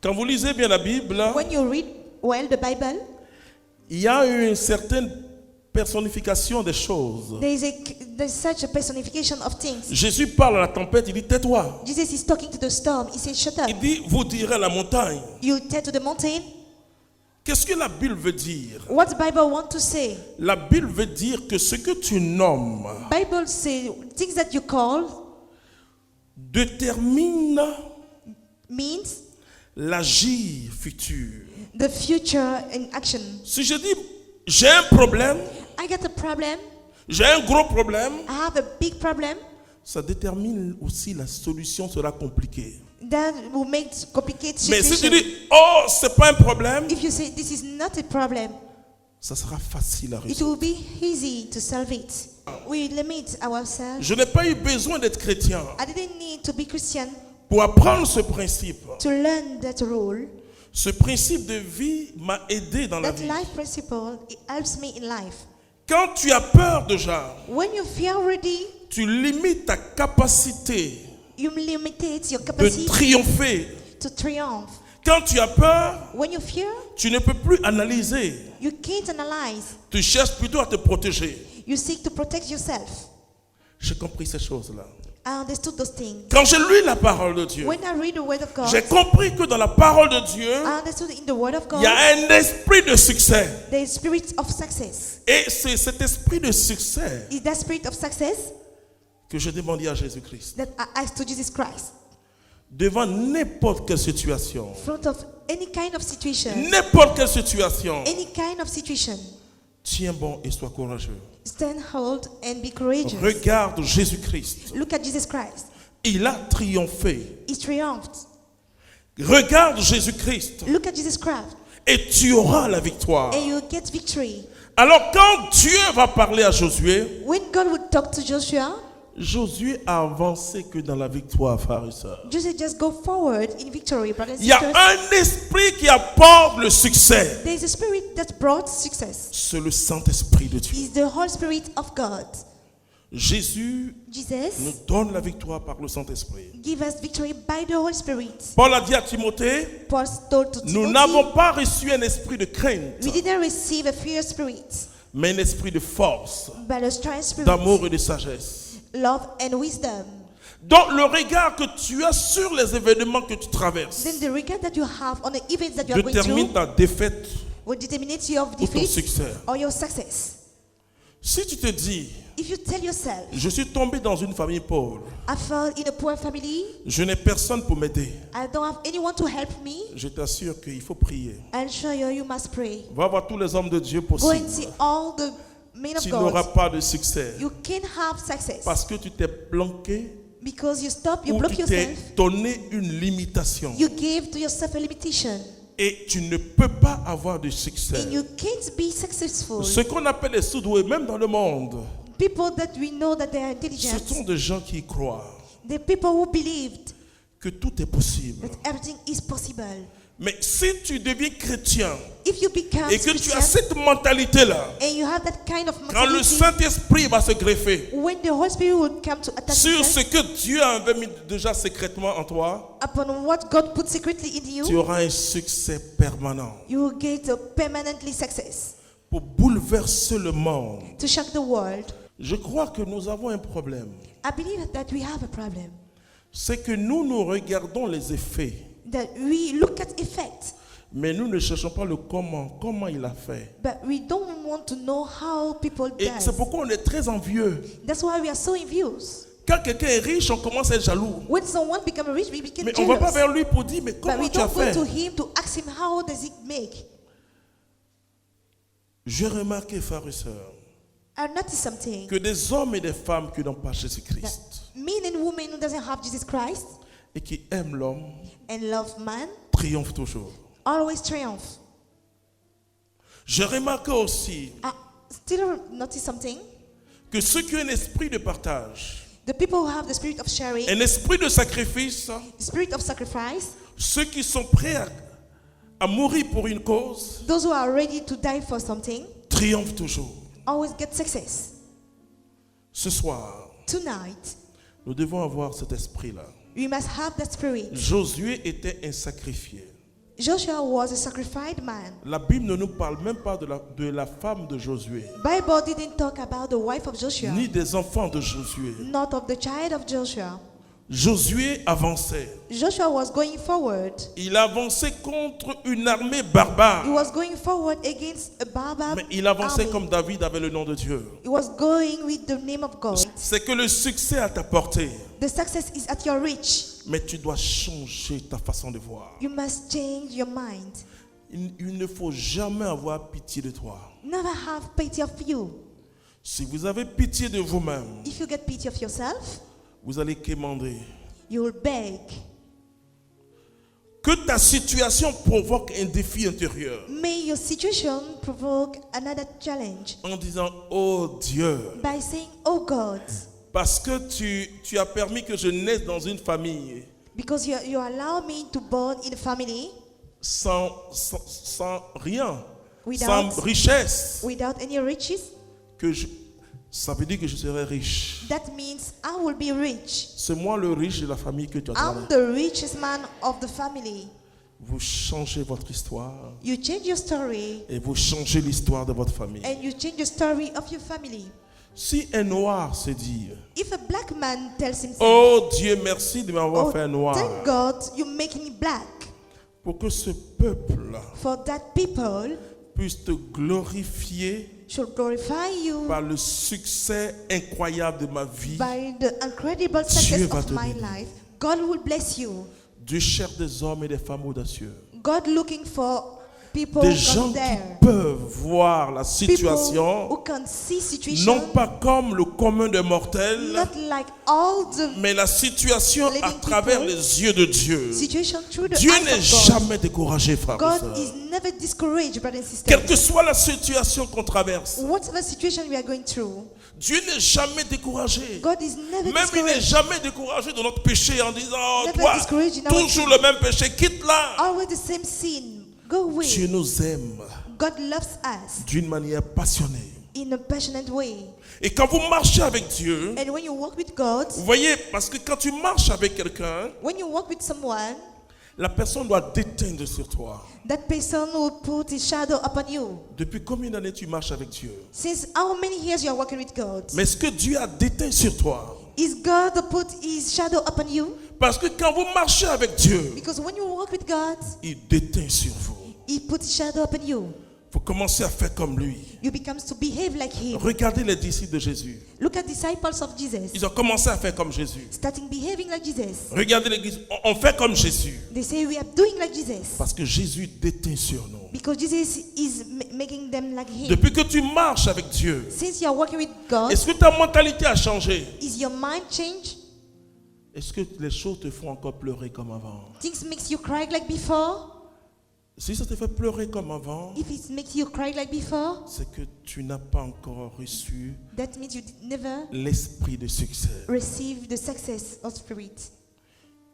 Quand vous lisez bien la Bible, when you read well the Bible, il y a une certaine personnification des choses. there's such a personification of things. Jésus parle à la tempête, il dit tais-toi. Jesus is talking to the storm. He says, shut up. Il dit vous direz à la montagne. You tell to the mountain. Qu'est-ce que la Bible veut dire? What the Bible want to say? La Bible veut dire que ce que tu nommes Bible say things that you call détermine means l'agir futur. the future in action. Si je dis j'ai un problème, I got a problem. j'ai un gros problème, I have a big problem. ça détermine aussi la solution sera compliquée. That will make complicated Mais si tu situation. dis oh c'est pas un problème, If you say this is not a problem, ça sera facile à it résoudre. will be easy to solve it. We limit ourselves. Je n'ai pas eu besoin d'être chrétien I didn't need to be Christian pour apprendre ce principe. to learn that rule. Ce principe de vie m'a aidé dans la That vie. life principle, it helps me in life. Quand tu as peur déjà, When you fear already, tu limites ta capacité you limit your de capacity triompher. to triumph. Quand tu as peur, When you fear, tu ne peux plus analyser. you can't analyze. Tu cherches plutôt à te protéger. You seek to protect yourself. J'ai compris ces choses-là. I understood those things. Quand je lis la parole de Dieu, When I read the word of God, j'ai compris que dans la parole de Dieu, I understood in the word of il y a God, un esprit de succès. the spirit of success. Et c'est cet esprit de succès Is that spirit of success que je demandais à Jésus-Christ. that I asked to Jesus Christ. Devant n'importe quelle situation, In front of any kind of situation, n'importe quelle situation, any kind of situation, tiens bon et sois courageux. stand hold and be courageous. Regarde Jésus-Christ. Look at Jesus Christ. Il a triomphé. He triumphed. Regarde Jésus-Christ Look at Jesus Christ et tu auras la victoire. and you get victory. Alors quand Dieu va parler à Josué, When God would talk to Joshua, Josué a avancé que dans la victoire, frères et sœurs. Joshua just go forward in victory, brothers and Il y a sisters. un esprit qui apporte le succès. There is a spirit that brought success. C'est le Saint-Esprit de Dieu. It's the Holy Spirit of God. Jésus nous Jesus donne la victoire par le Saint-Esprit. give us victory by the Holy Spirit. Paul a dit à Timothée, Paul told to nous Timothy, n'avons pas reçu un esprit de crainte, we didn't receive a fear spirit, mais un esprit de force, but a strong spirit, d'amour et de sagesse. love and wisdom. Donc le regard que tu as sur les événements que tu traverses Then the regard that you have on the events that you are going détermine through ta défaite will determine your ou ton defeat succès. or your success. Si tu te dis, If you tell yourself, je suis tombé dans une famille pauvre, I fell in a poor family, je n'ai personne pour m'aider, I don't have anyone to help me, je t'assure qu'il faut prier. I'll show you, you must pray. Va voir tous les hommes de Dieu Go and see possibles. all the men of Tu n'auras God. pas de succès You can have success parce que tu t'es planqué because you stop, you ou block tu t'es yourself, donné une limitation. you give to yourself a limitation, Et tu ne peux pas avoir de succès. and you can't be successful. Ce qu'on appelle les sous-doués, même dans le monde, People that we know that they are ce intelligent, sont des gens qui croient the people who believed que tout est possible. that everything is possible. Mais si tu deviens chrétien If you become et que tu as Christian cette mentalité-là, and you have that kind of quand le mentality, Saint-Esprit va se greffer when the Holy Spirit will come to attach sur ce itself que Dieu avait mis déjà secrètement en toi, upon what God put secretly in tu you, auras un succès permanent you will get a permanently success pour bouleverser le monde. to shock the world. Je crois que nous avons un problème. I believe that we have a problem, C'est que nous regardons les effets, that we look at effect, mais nous ne cherchons pas le comment il a fait. but we don't want to know how people Et c'est die. pourquoi on est très envieux. That's why we are so envious. Quand quelqu'un est riche, on commence à être jaloux. When someone becomes rich, we become Mais on ne va pas jealous. vers lui pour dire, mais But comment we tu as don't go fait? to him to ask him how does it make. J'ai remarqué, frères et sœurs, I noticed something. que des hommes et des femmes qui n'ont pas Jésus-Christ Men and women who doesn't have Jesus Christ et qui aiment l'homme and love man triomphent toujours. always triumph. J'ai remarqué aussi I still notice something. que ceux qui ont un esprit de partage, The people who have the spirit of sharing, un esprit de sacrifice, the spirit of sacrifice, ceux qui sont prêts à mourir pour une cause, those who are ready to die for something, triomphent toujours. always get success. Ce soir, Tonight, nous devons avoir cet esprit-là. we must have that spirit. Josué était un sacrifié. Joshua was a sacrificed man. La Bible ne nous parle même pas de la femme de Josué, Bible didn't talk about the wife of Joshua, ni des enfants de Josué. not of the child of Joshua. Josué avançait. Joshua was going forward. Il avançait contre une armée barbare. He was going forward against a barbarian Mais il avançait army. comme David avait le nom de Dieu. He was going with the name of God. C'est que le succès à ta portée. The success is at your reach. Mais tu dois changer ta façon de voir. You must change your mind. Il ne faut jamais avoir pitié de toi. Never have pity of you. Si vous avez pitié de vous-même, If you get pity of yourself, vous allez quémander. you will beg. Que ta situation provoque un défi intérieur. May your situation provoke another challenge En disant, oh Dieu, by saying, oh God, parce que tu as permis que je naisse dans une famille because you allow me to born in a family sans rien, Without- sans richesse, without any riches, ça veut dire que je serai riche. that means I will be rich. C'est moi le riche de la famille que tu as I'm donné. the richest man of the family. Vous changez votre histoire You change your story et vous changez l'histoire de votre famille. and you change the story of your family. Si un noir se dit, If a black man tells himself, oh Dieu, merci de m'avoir oh, fait un noir, thank God you make me black, pour que ce peuple for that people puisse te glorifier should glorify you par le succès incroyable de ma vie, by the incredible Dieu success va of te my bénir. life. God will bless you. du cher des hommes et des femmes audacieux. God looking for people Des who gens come qui there. peuvent voir la People situation, who can see situation, non pas comme le commun des mortels, not like all the mais la situation Living à travers people. les yeux de Dieu. situation through the Dieu eyes n'est of God. jamais découragé, frère et God sœur. is never discouraged, brothers and Quelle sisters. que soit la situation qu'on traverse, Whatever situation we are going through, Dieu n'est jamais découragé. God is never Même il n'est discouraged. jamais découragé de notre péché en disant, oh, Never toi, discouraged in our toujours le même péché, quitte-la. Always the same sin. Go away. Dieu nous aime God loves us d'une manière passionnée. in a passionate way. Et quand vous marchez avec Dieu, And when you walk with God, vous voyez, parce que quand tu marches avec quelqu'un, when you walk with someone, la personne doit déteindre sur toi. that person will put his shadow upon you. Depuis combien d'années tu marches avec Dieu? Since how many years you are walking with God? Mais est-ce que Dieu a déteint sur toi? Is God to put his shadow upon you? Parce que quand vous marchez avec Dieu, Because when you walk with God, il déteint sur vous. he puts his shadow upon you. Vous commencez à faire comme lui. You become to behave like him. Regardez les disciples de Jésus. Look at disciples of Jesus. Ils ont commencé à faire comme Jésus. Starting behaving like Jesus. Regardez l'église, on fait comme Jésus. They say we are doing like Jesus. Parce que Jésus déteint sur nous. Because Jesus is making them like him. Depuis que tu marches avec Dieu, Since you are working with God, est-ce que ta mentalité a changé? is your mind changed? Est-ce que les choses te font encore pleurer comme avant? Things makes you cry like before? Si ça te fait pleurer comme avant, If it makes you cry like before, c'est que tu n'as pas encore reçu that means you never l'esprit de succès. receive the success of spirit.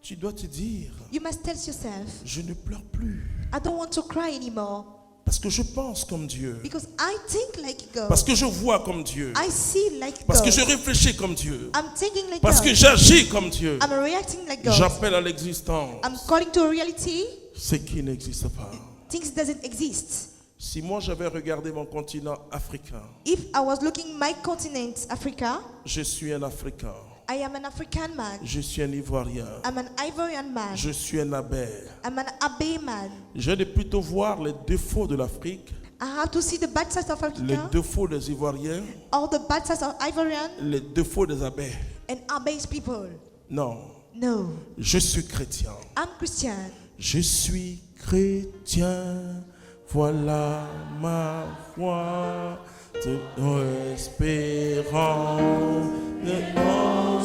Tu dois te dire, You must tell yourself, je ne pleure plus. I don't want to cry anymore Parce que je pense comme Dieu. because I think like God. Parce que je vois comme Dieu. I see like Parce God. que je réfléchis comme Dieu. I'm thinking like Parce God. que j'agis comme Dieu. I'm reacting like God. J'appelle à l'existence I'm calling to a reality. ce qui n'existe pas. Things doesn't exist. Si moi j'avais regardé mon continent africain, If I was looking my continent, Africa, je suis un Africain. I am an African man. Je suis un Ivoirien. I'm an Ivorian man. Je suis un Abbé. I'm an Abe man. J'ai de plutôt voir les défauts de l'Afrique, I have to see the bad sides of les Africa, défauts des Ivoiriens, all the bad sides of Ivorian les défauts des Abbés. and Abe's people. Non, No, je suis chrétien. I'm Christian. Je suis chrétien, voilà ma foi, toute espérance de mon